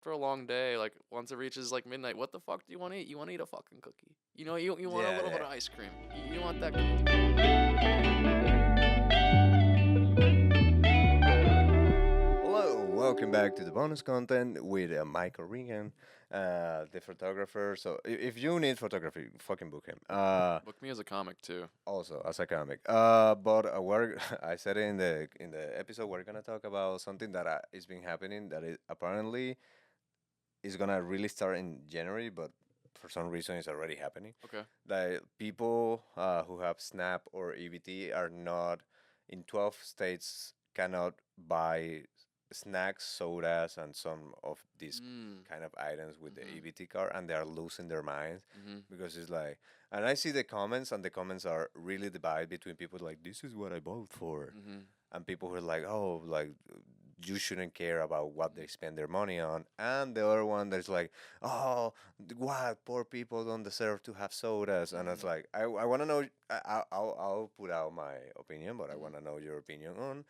after a long day, like once it reaches like midnight, what the fuck do you want to eat? You want to eat a fucking cookie. You want a Yeah, little bit yeah. of ice cream. You want that cookie. Hello, welcome back to the bonus content with Michael Regan, the photographer. So if you need photography, fucking book him. Book me as a comic too. Also as a comic. But we're, I said it in the episode we're gonna talk about something that is been happening that is apparently is gonna really start in January, but for some reason it's already happening. Okay. That people who have SNAP or EBT are not in 12 states cannot buy snacks, sodas, and some of these Mm. kind of items with the Mhm. EBT card, and they are losing their minds Mhm. because it's like, and I see the comments, and the comments are really divided between people like, this is what I bought for, Mhm. and people who are like, oh, like you shouldn't care about what they spend their money on, and the other one that's like, oh, what poor people don't deserve to have sodas, and it's Mhm. like, I want to know, I'll put out my opinion, but I Mhm. want to know your opinion on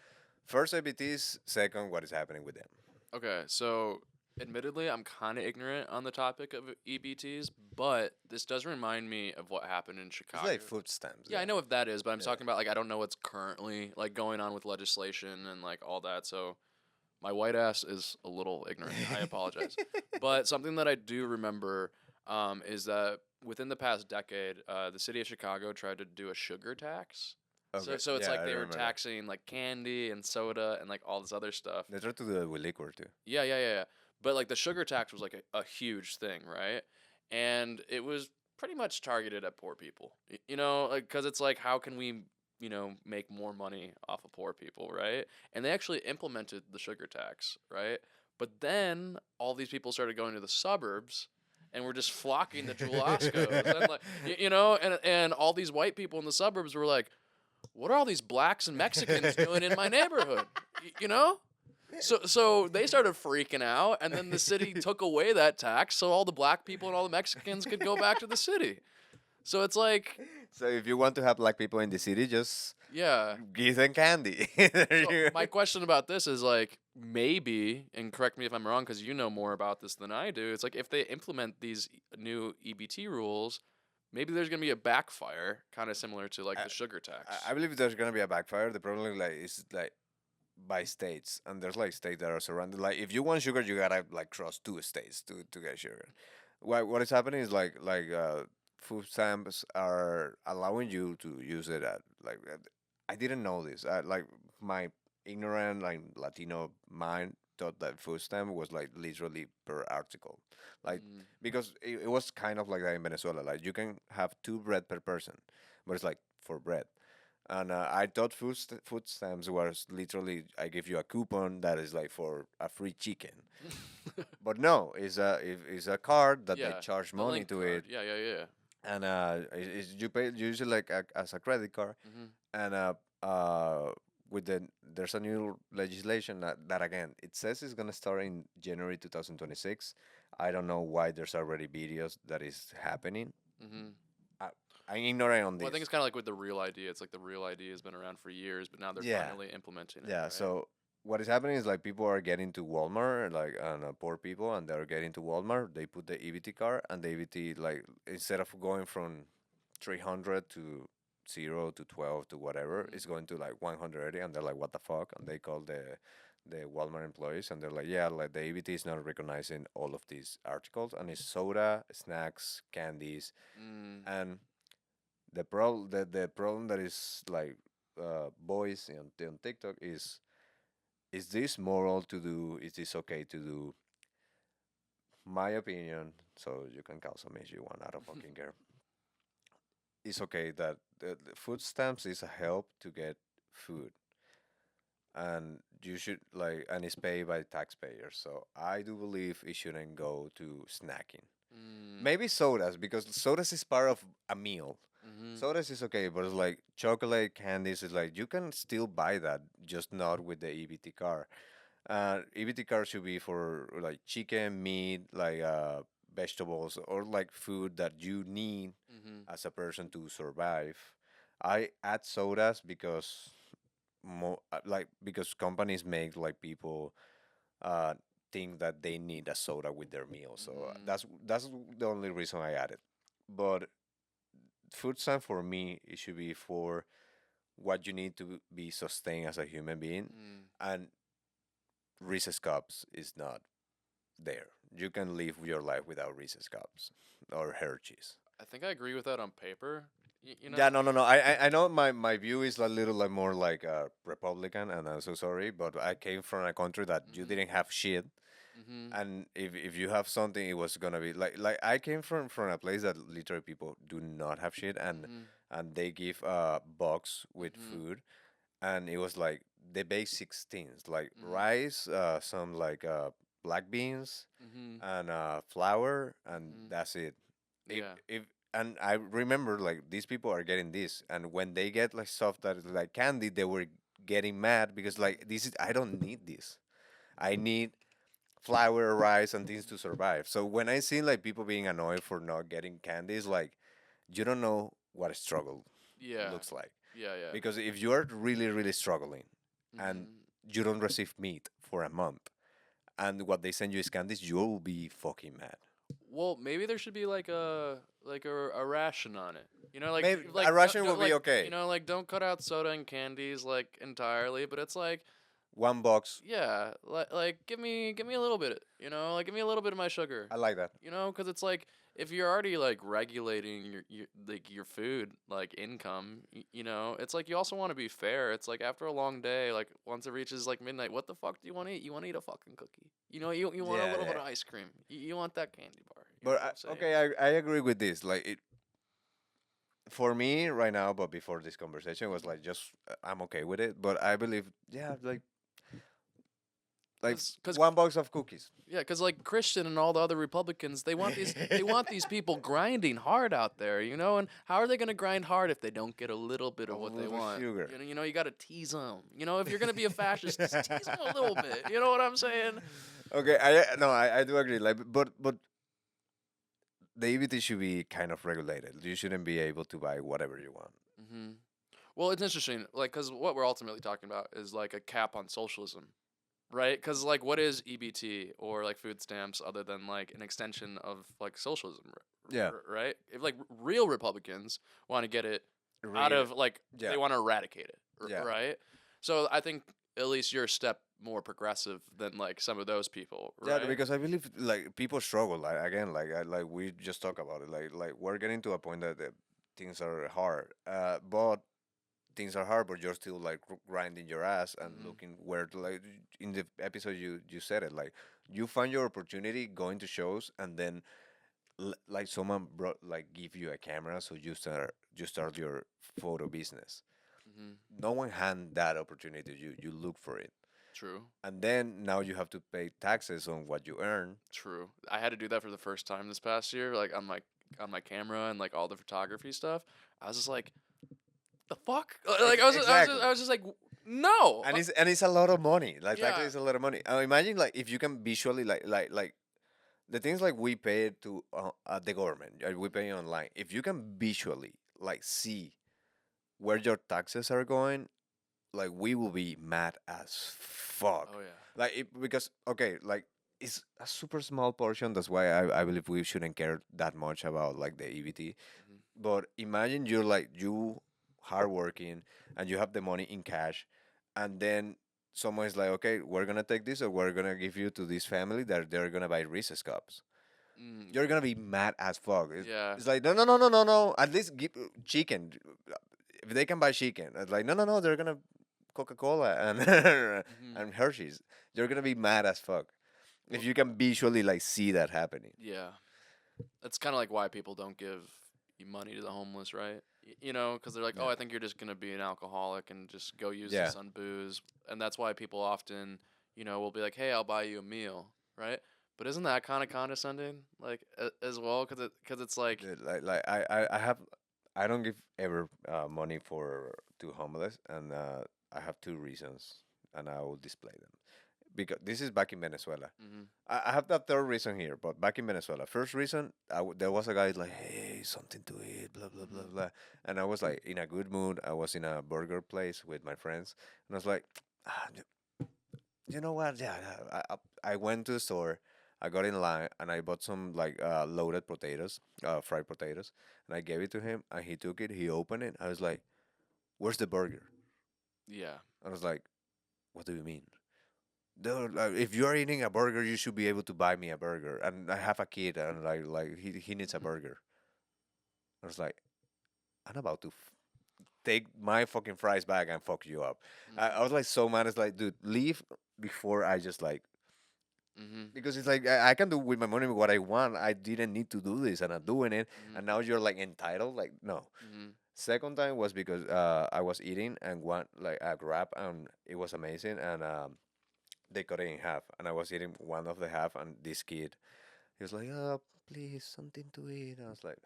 first ABTs, second what is happening with them. Okay, so admittedly, I'm kind of ignorant on the topic of EBTs, but this does remind me of what happened in It's Chicago. like food stamps, Yeah, I know what that is, but I'm yeah. talking about like I don't know what's currently like going on with legislation and like all that. So my white ass is a little ignorant. I apologize. But something that I do remember is that within the past decade, the city of Chicago tried to do a sugar tax. So Okay, so it's yeah, like I they were remember that. taxing like candy and soda and like all this other stuff. They try to do it with liquor too. Yeah. But like the sugar tax was like a huge thing, right? And it was pretty much targeted at poor people. Like cuz it's like how can we, make more money off of poor people, right? And they actually implemented the sugar tax, right? But then all these people started going to the suburbs and were just flocking to Julasco's and like and all these white people in the suburbs were like, "What are all these blacks and Mexicans doing in my neighborhood?" You know? So they started freaking out, and then the city took away that tax, so all the black people and all the Mexicans could go back to the city. So it's like, So if you want to have black people in the city, just yeah. give them candy. So There my you question about this is like maybe, and correct me if I'm wrong, because you know more about this than I do. It's like if they implement these new EBT rules, maybe there's gonna be a backfire, kind of similar to like I, the sugar tax. I believe there's gonna be a backfire. The problem like is like by states, and there's like states that are surrounded. Like if you want sugar, you gotta like cross two states to get sugar. What is happening is food stamps are allowing you to use it at I didn't know this. Like my ignorant like Latino mind thought that food stamp was like literally per article, like Mm, because it was kind of like that in Venezuela. Like you can have two bread per person, but it's like for bread. And I thought food stamps was literally I give you a coupon that is like for a free chicken, but no, it's a card that they yeah, charge the money link to it, card. Yeah. and you pay usually like as a credit card, Hmm. and uh with there's a new legislation that again it says it's gonna start in January 2026. I don't know why there's already videos that is happening. Hmm. I, I'm ignorant on Well, I think this. it's kind of like with the real ID. It's like the real ID has been around for years, but now they're Yeah, finally implementing it, yeah. right? So what is happening is like people are getting to Walmart, like poor people, and they're getting to Walmart. They put the EBT card, and the EBT like instead of going from 300 to 0 to 12 to whatever, Hmm. it's going to like 180, and they're like, what the fuck? And they call the Walmart employees, and they're like, yeah, like the EBT is not recognizing all of these articles, and it's soda, snacks, candies, Mm. and the problem that is like boys on TikTok is this moral to do? Is this okay to do? My opinion, so you can cancel me if you want. I don't fucking care. It's okay that the food stamps is a help to get food, and you should like, and it's paid by taxpayers. So I do believe it shouldn't go to snacking. Mm. Maybe sodas because sodas is part of a meal. Hmm. Sodas is okay, but it's like chocolate candies is like you can still buy that, just not with the EBT card. EBT card should be for like chicken, meat, like vegetables, or like food that you need Hmm. as a person to survive. I add sodas because because companies make like people uh, think that they need a soda with their meal. So Mm-hmm. that's the only reason I added. But food stamp for me, it should be for what you need to be sustained as a human being, Mm. and Reese's cups is not there. You can live your life without Reese's cups or Hershey's. I think I agree with that on paper. You Yeah, know. no, no, no. I know my view is a little like more like a Republican, and I'm so sorry, but I came from a country that you Mm-hmm. didn't have shit, Mm-hmm. and if you have something, it was gonna be like I came from a place that literally people do not have shit, Mm-hmm. and they give a box with Mm-hmm. food, and it was like the basic things like Mm-hmm. rice, some like black beans, Mm-hmm. and flour, and Mm-hmm. that's it. Yeah. If and I remember like these people are getting this, and when they get like stuff that is like candy, they were getting mad because like this is I don't need this. I need flour, rice, and things to survive. So when I see like people being annoyed for not getting candies, like you don't know what a struggle Yeah. looks like. Yeah. Yeah. Because if you are really, really struggling and Mm-hmm. you don't receive meat for a month and what they send you is candies, you'll be fucking mad. Well, maybe there should be a ration on it. You know, Maybe a like ration will be you okay. know, like don't cut out soda and candies like entirely, but it's like, One box, yeah, like give me a little bit, you know, like give me a little bit of my sugar. I like that. You know, because it's like if you're already like regulating your food like income, you know, it's like you also want to be fair. It's like after a long day, like once it reaches like midnight, what the fuck do you want to eat? You want to eat a fucking cookie. You know, you want a Yeah, little bit yeah. of ice cream. You want that candy bar. You know But what I'm saying? okay, I agree with this. Like it for me right now, but before this conversation was like just I'm okay with it. But I believe yeah, like Cause one box of cookies. yeah, cause like Christian and all the other Republicans, they want these people grinding hard out there, you know. And how are they gonna grind hard if they don't get a little bit A of what they little want? sugar. You know, you gotta tease them. You know, if you're gonna be a fascist, just tease them a little bit. You know what I'm saying? Okay, I no, I do agree. Like, but the EBT should be kind of regulated. You shouldn't be able to buy whatever you want. Hmm. Well, it's interesting, like, cause what we're ultimately talking about is like a cap on socialism, right? Cause like, what is EBT or like food stamps other than like an extension of like socialism, Yeah, right? If like real Republicans want to get it out real. of like Yeah, they want to eradicate it, yeah, right? So I think at least you're a step more progressive than like some of those people, yeah. right? Because I believe like people struggle. Like again, like we just talk about it. Like we're getting to a point that things are hard. But things are hard, but you're still like grinding your ass and Hmm. looking where to like in the episode you said it like you find your opportunity going to shows and then like someone brought like give you a camera so you start your photo business. Hmm. No one hand that opportunity to you. You look for it, True. and then now you have to pay taxes on what you earn. True. I had to do that for the first time this past year, like on my camera and like all the photography stuff. I was just like, the fuck? Like Exactly. I was just like, no. And it's a lot of money. Like taxes Yeah. is a lot of money. Imagine like if you can visually like the things like we pay to the government, we pay online. If you can visually like see where your taxes are going, like we will be mad as fuck. Oh yeah. Like because okay, like it's a super small portion. That's why I believe we shouldn't care that much about like the EBT. Hmm. But imagine you're like you hardworking and you have the money in cash, and then someone is like, okay, we're gonna take this or we're gonna give you to this family that they're gonna buy Reese's cups. Mm, You're gonna be mad as fuck. yeah. It's like no no no no no no. At least give chicken. If they can buy chicken, it's like no no no. They're gonna Coca Cola and Hmm. and Hershey's. You're gonna be mad as fuck if Well, you can visually like see that happening. yeah. That's kind of like why people don't give money to the homeless, right? You know, because they're like, oh, Yeah. I think you're just gonna be an alcoholic and just go use Yeah. this on booze, and that's why people often, you know, will be like, hey, I'll buy you a meal, right? But isn't that kind of condescending, like as well? Because it's like, Like I have I don't give ever money for to homeless, and I have two reasons, and I will display them because this is back in Venezuela. hmm. I have that third reason here, but back in Venezuela, first reason there was a guy like, hey, something to eat, blah blah blah Hmm. blah, and I was like in a good mood. I was in a burger place with my friends, and I was like, ah, you know what? Yeah, yeah, I went to the store. I got in line and I bought some like loaded potatoes, fried potatoes, and I gave it to him. And he took it. He opened it. I was like, "Where's the burger?" Yeah. I was like, "What do you mean?" Dude, like, if you're eating a burger, you should be able to buy me a burger. And I have a kid, and like he needs a burger. I was like, I'm about to take my fucking fries back and fuck you up. I was like so mad. It's like, dude, leave before I just like Mhm. because it's like I can do with my money what I want. I didn't need to do this, and I'm doing it. Mhm. And now you're like entitled. Like no. Mhm. Second time was because I was eating and one like a wrap and it was amazing and they cut it in half and I was eating one of the half and this kid he was like, oh, please something to eat. I was like,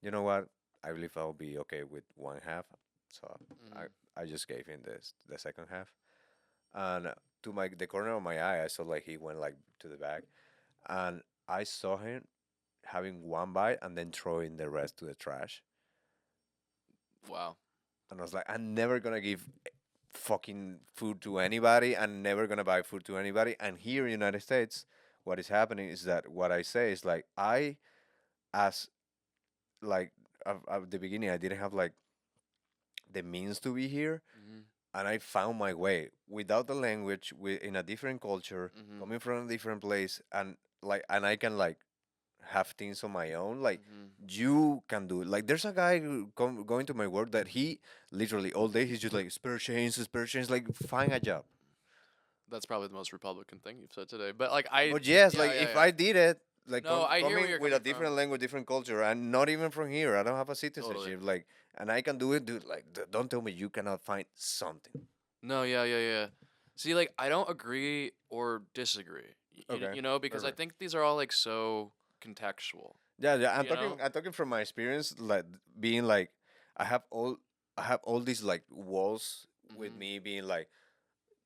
you know what? I believe I'll be okay with one half. So I Mhm. I just gave him this the second half and to my the corner of my eye I saw like he went like to the back and I saw him having one bite and then throwing the rest to the trash. Wow. And I was like, I'm never gonna give fucking food to anybody. I'm never gonna buy food to anybody. And here in the United States, what is happening is that what I say is like I as like at the beginning I didn't have like the means to be here, Mhm. and I found my way without the language, in a different culture, Mhm. coming from a different place, and like and I can like have things on my own. Like Mhm. you can do it. Like there's a guy who going to my work that he literally all day he's just like spare change. Like find a job. That's probably the most Republican thing you've said today. But like I But yes, yeah, like yeah, if yeah. I did it, like No, I hear where coming you're with a coming from. different language, different culture, and not even from here, I don't have a Totally. citizenship. Like, and I can do it, dude. Like, don't tell me you cannot find something. No, yeah, yeah, yeah. See, like I don't agree or disagree. Okay, You know, because I perfect. think these are all like so contextual. Yeah, yeah. I'm You talking. know? I'm talking from my experience, like being like, I have all, I have all these like walls with Mhm. me being like,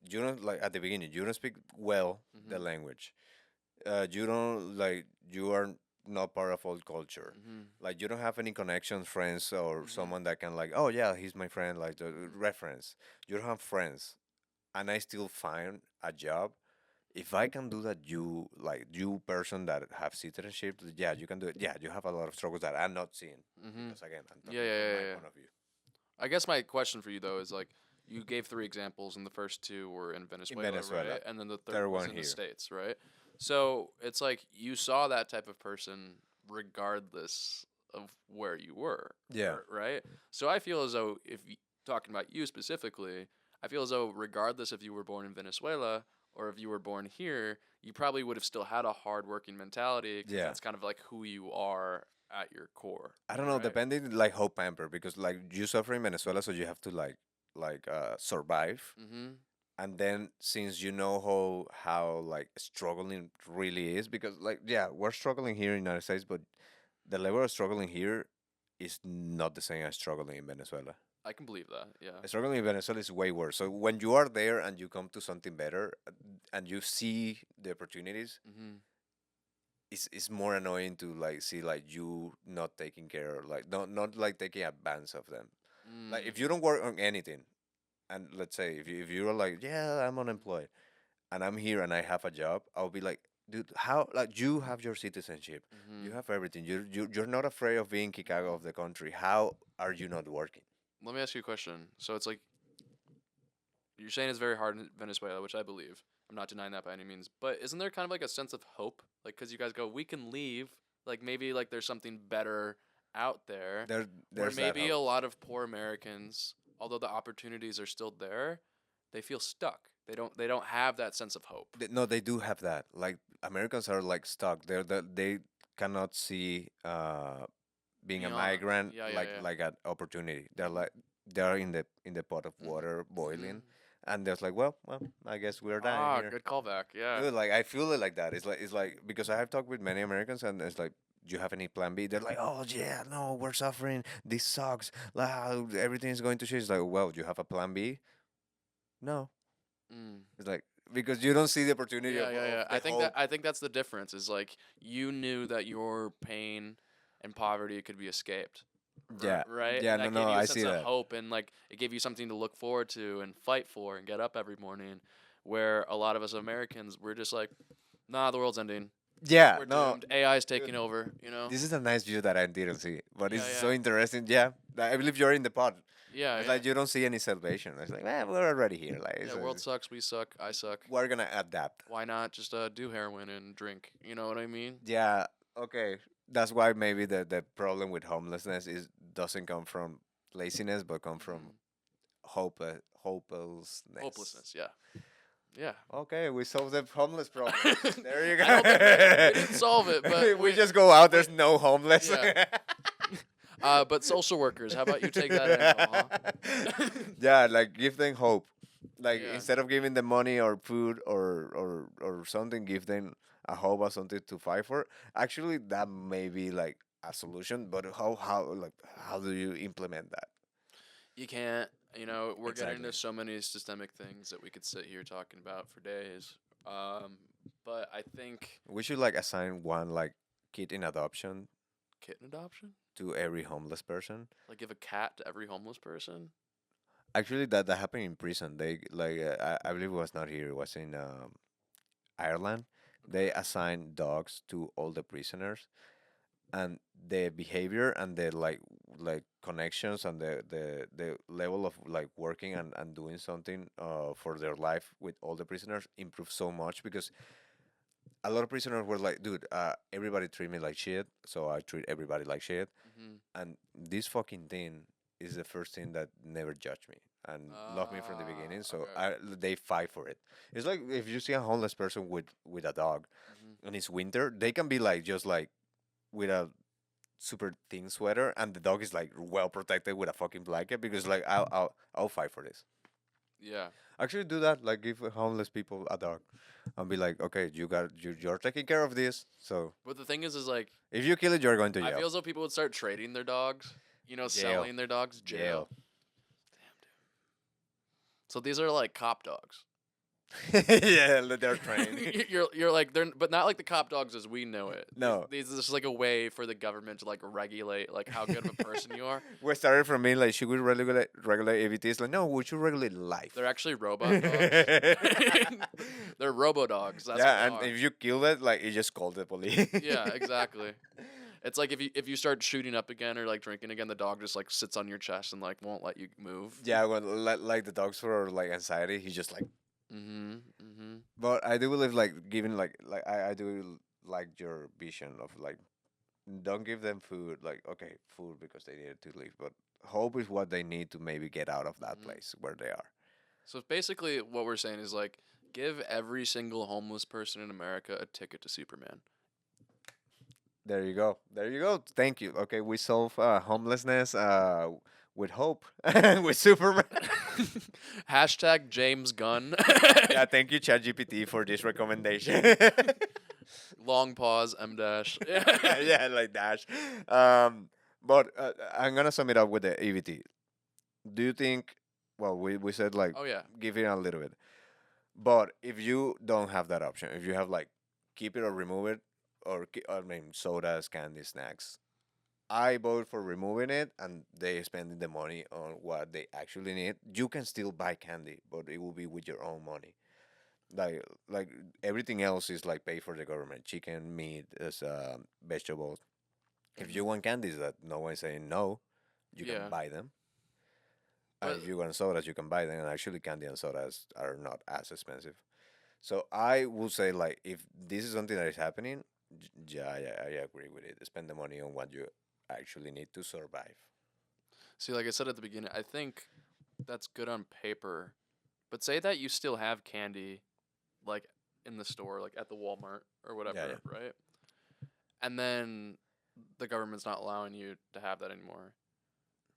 you don't like at the beginning, you don't speak well the Mhm. language. You don't like you are not part of old culture. Mhm. Like you don't have any connections, friends, or Mhm. someone that can like, oh yeah, he's my friend, like the reference. You don't have friends, and I still find a job. If I can do that, you like you person that have citizenship, yeah, you can do it. Yeah, you have a lot of struggles that I'm not seeing Mhm. because again, I'm Yeah, talking yeah, from yeah, my yeah. point of view. I guess my question for you though is like you gave three examples and the first two were in In Venezuela, Venezuela, right? And then the third third was one in the here. States, right? So it's like you saw that type of person regardless of where you were, Yeah, right? So I feel as though talking about you specifically, I feel as though regardless if you were born in Venezuela or if you were born here, you probably would have still had a hardworking mentality because yeah. that's kind of like who you are at your core, I don't know, right? depending like how pampered because like you suffer in Venezuela, so you have to survive. Mhm. And then since you know how like struggling really is, because like yeah, we're struggling here in the United States, but the level of struggling here is not the same as struggling in Venezuela. I can believe that. Yeah. Struggling in Venezuela is way worse. So when you are there and you come to something better and you see the opportunities, Mhm. it's more annoying to like see like you not taking care of like not like taking advance of them. Like Mm. if you don't work on anything, and let's say if you're like yeah I'm unemployed and I'm here and I have a job, I'll be like, dude, how like you have your citizenship, you Mhm. have everything, you're not afraid of being kicked out of the country. How are you not working? Let me ask you a question. So it's like you're saying it's very hard in Venezuela, which I believe. I'm not denying that by any means. But isn't there kind of like a sense of hope? Like, because you guys go, we can leave. Like, maybe like there's something better out there where There's that maybe a hope. lot of poor Americans, although the opportunities are still there, they feel stuck. They don't have that sense of hope. No, they do have that. Like Americans are like stuck. They cannot see being a Beyond. migrant Yeah, yeah, yeah. like an opportunity. They're Mhm. like they're in the pot of Mhm. water Mhm. boiling, and they're like, well, I guess we're dying Ah, here. good callback. Yeah. Dude, like I feel it like that. It's like because I have talked with many Americans, and it's like. Do you have any plan B? They're like, oh yeah, no, we're suffering. This sucks. Everything is going to change. It's like, well, do you have a plan B? No. Mm. It's like because you don't see the opportunity Yeah, yeah, of yeah. the hope. I think that's the difference. Is like you knew that your pain and poverty could be escaped. Yeah, right? yeah, And no, that no, gave you a I sense see of that. hope, and like it gave you something to look forward to and fight for and get up every morning. Where a lot of us Americans, we're just like, nah, the world's ending. Yeah, We're no, doomed. AI is dude, taking over, you know? this is a nice view that I didn't see, but it's Yeah, so yeah. interesting. Yeah, like, I believe you're in the pod. Yeah, It's yeah. like you don't see any salvation. It's like, man, we're already here. Like, Yeah, world sucks, we suck, I suck. we're gonna adapt. Why not just do heroin and drink? You know what I mean? Yeah, okay. That's why maybe the problem with homelessness is doesn't come from laziness, but come from Hmm. hopelessness. Hopelessness, yeah. Yeah. Okay, we solved the homeless problem. There you I don't think we go. didn't solve it, but We just go out. There's we no homeless. yeah. But social workers, how about you take that angle, huh? Yeah, like give them hope. Like Yeah. instead of giving them money or food or something, give them a hope or something to fight for. Actually, that may be like a solution, but how do you implement that? You can't, we're getting Exactly. into so many systemic things that we could sit here talking about for days. Um, but I think We should like assign one like kid in adoption kitten adoption, to every homeless person. like give a cat to every homeless person. Actually, that happened in prison. They like I believe it was not here. It was in Ireland. They Okay. assigned dogs to all the prisoners, and the behavior and the like connections and the level of like working and doing something for their life with all the prisoners improved so much because a lot of prisoners were like, dude, everybody treat me like shit, so I treat everybody like shit. Mm-hmm. And this fucking thing is the first thing that never judged me and loved me from the beginning. So Okay. they fight for it. It's like if you see a homeless person with a dog, Mm-hmm. and it's winter, they can be like just like with a super thin sweater, and the dog is like well protected with a fucking blanket because like I'll fight for this. Yeah. Actually, do that. Like give homeless people a dog, and be like, okay, you're taking care of this. So But the thing is like if you kill it, you're going to I jail. feel as though people would start trading their dogs, Jail. selling their dogs, Jail. jail. Damn, dude. So these are like cop dogs. Yeah, they're trained. You're like they're but not like the cop dogs as we know it. No. These is just like a way for the government to like regulate like how good of a person you are. We started from being like, should we regulate EBTs? Like, no, we should regulate life. They're actually robot dogs. They're robo dogs. That's what they Yeah, and are. if you kill it, like, you just call the police. Yeah, exactly. It's like if you start shooting up again or like drinking again, the dog just like sits on your chest and like won't let you move. Yeah, when like the dogs for like anxiety, he's just like. Mhm. Mhm. But I do believe like giving like I do like your vision of like don't give them food like okay food because they needed to live, but hope is what they need to maybe get out of that Mhm. place where they are. So basically, what we're saying is like give every single homeless person in America a ticket to Superman. There you go. There you go. Thank you. Okay, we solve homelessness with hope with Superman. Hashtag James Gunn. Yeah, thank you, ChatGPT, for this recommendation. Long pause. M dash. Yeah, like Dash. But I'm gonna sum it up with the EBT. Do you think? Well, we said like Oh yeah. give it a little bit, but if you don't have that option, if you have like keep it or remove it, or I mean sodas, candy, snacks, I vote for removing it, and they spending the money on what they actually need. You can still buy candy, but it will be with your own money. Like everything else is like paid for the government. Chicken, meat, is vegetables. If you Mhm. want candies that no one's saying no, you can Yeah. buy them. And But if you want sodas, you can buy them. And actually, candy and sodas are not as expensive. So I would say like if this is something that is happening, yeah, I agree with it. Spend the money on what you actually need to survive. see, like I said at the beginning, I think that's good on paper. But say that you still have candy, like in the store, like at the Walmart or Yeah, whatever, right? And then the government's not allowing you to have that anymore,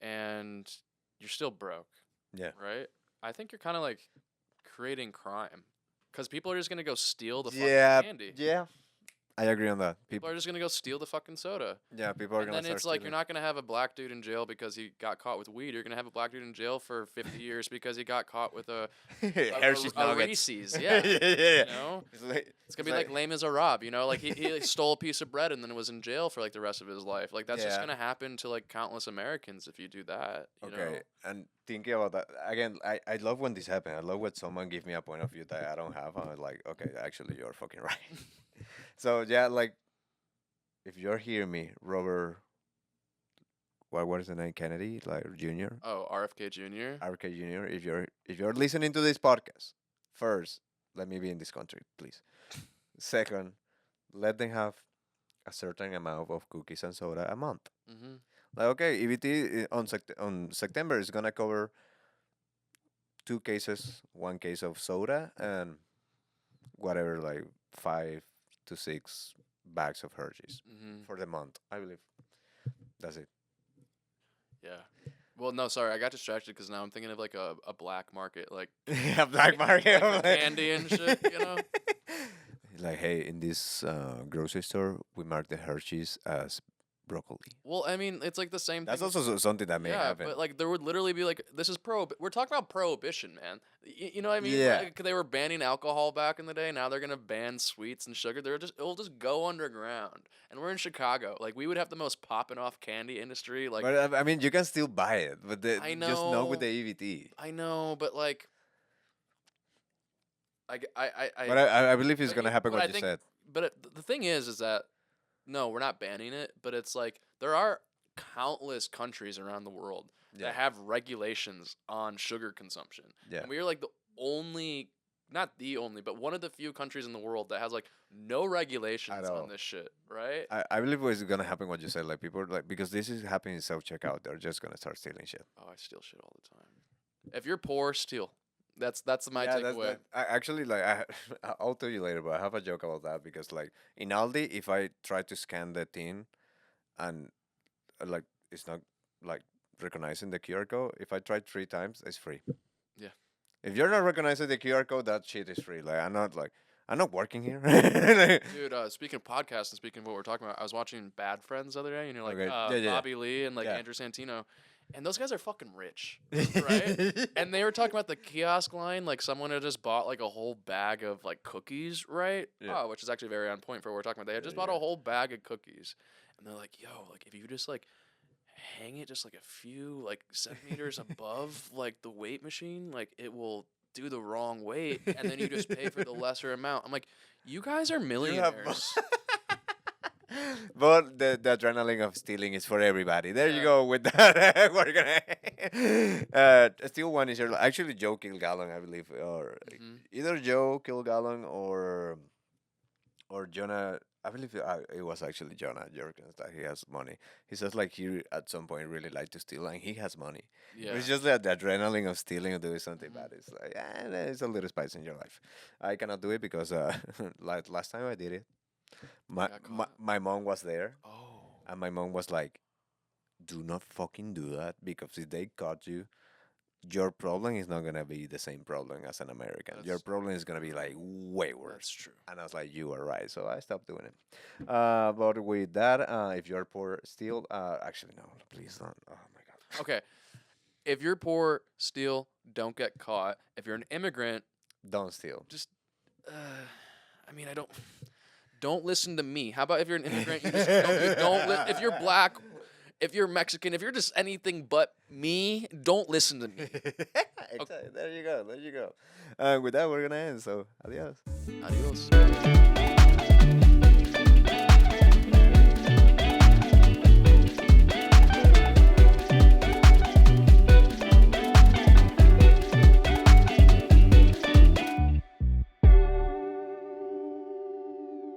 and you're still broke, yeah, right? I think you're kind of like creating crime, because people are just gonna go steal the fucking yeah, candy. yeah. I agree on that. People are just gonna go steal the fucking soda. Yeah, people are And gonna then start it's like you're stealing. not gonna have a black dude in jail because he got caught with weed. You're gonna have a black dude in jail for 50 years because he got caught with Hershey's a nuggets. Reese's. Yeah. Yeah. You know, It's like, it's gonna be like lame as a Rob. You know, like he like, stole a piece of bread and then was in jail for like the rest of his life. Like that's just Yeah. gonna happen to like countless Americans if you do that. You know? Okay, and thinking about that again, I love when this happens. I love when someone gives me a point of view that I don't have. I'm like, okay, actually, you're fucking right. So yeah, like if you're hearing me, Robert, what is the name? Kennedy, like Junior, Oh, RFK Jr. RK Junior. If you're listening to this podcast, first, let me be in this country, please. Second, let them have a certain amount of cookies and soda a month. Mm-hmm. Like okay, EBT on September is gonna cover 2 cases, 1 case of soda, and whatever, like 5 to 6 bags of Hershey's Mm-hmm. for the month. I believe that's it. Yeah. Well, no, sorry, I got distracted because now I'm thinking of like a black market, like A black market like for candy and shit. You know. Like, hey, in this grocery store, we mark the Hershey's as broccoli. Well, I mean, it's like the same That's thing. also something that may Yeah, happen. but like there would literally be like this is we're talking about prohibition, man. You know what I mean? Yeah. Like, they were banning alcohol back in the day. Now they're gonna ban sweets and sugar. It'll just go underground. And we're in Chicago. Like we would have the most popping off candy industry. Like But I mean, you can still buy it, but I just not with know. the EBT. I know, but like But I believe it's but gonna it- happen but what I you think- said. but the thing is that no, we're not banning it. But it's like there are countless countries around the world Yeah. that have regulations on sugar consumption. Yeah. And we are like the only, not the only, but one of the few countries in the world that has like no regulations all. on this shit, right? I believe it's gonna happen what you said. Like people like because this is happening in self checkout, they're just gonna start stealing shit. Oh, I steal shit all the time. If you're poor, steal. That's my Yeah, takeaway. actually, like I'll tell you later, but I have a joke about that because like in Aldi, if I try to scan the tin and like it's not like recognizing the QR code, if I try 3 times, it's free. Yeah. If you're not recognizing the QR code, that shit is free. Like I'm not working here. Dude, speaking of podcasts and speaking of what we're talking about, I was watching Bad Friends the other day, like Okay. Yeah. Bobby Lee and like Yeah. Andrew Santino. And those guys are fucking rich, right? And they were talking about the kiosk line, like someone had just bought like a whole bag of like cookies, right? Yeah. Oh, which is actually very on point for what we're talking about. They had just Yeah, bought a yeah. whole bag of cookies. And they're like, yo, like if you just like hang it just like a few like centimeters above like the weight machine, like it will do the wrong weight and then you just pay for the lesser amount. I'm like, you guys are millionaires. But the adrenaline of stealing is for everybody. There you Yeah. go with that. We're gonna steal one is actually Joe Kilgallen, I believe, or Mhm. either Joe Kilgallen or Jonah. I believe it was actually Jonah Jerkins that he has money. He says like he at some point really liked to steal and he has money. Yeah. It's just that the adrenaline of stealing and doing something Mhm. bad. It's like it's a little spice in your life. I cannot do it because like last time I did it, got caught. my mom was there Oh. and my mom was like, "Do not fucking do that because if they caught you, your problem is not gonna be the same problem as an American. Your That's problem is gonna be like way worse." That's true. And I was like, "You are right." So I stopped doing it. But with that, if you're poor, still, actually no, please don't. Oh my god. Okay. If you're poor, steal, don't get caught. If you're an immigrant, Don't steal. just I mean, don't listen to me. How about if you're an immigrant, you just don't if you're black, if you're Mexican, if you're just anything but me, don't listen to me. Exactly. There you go. There you go. With that, we're gonna end. So, adios. Adios.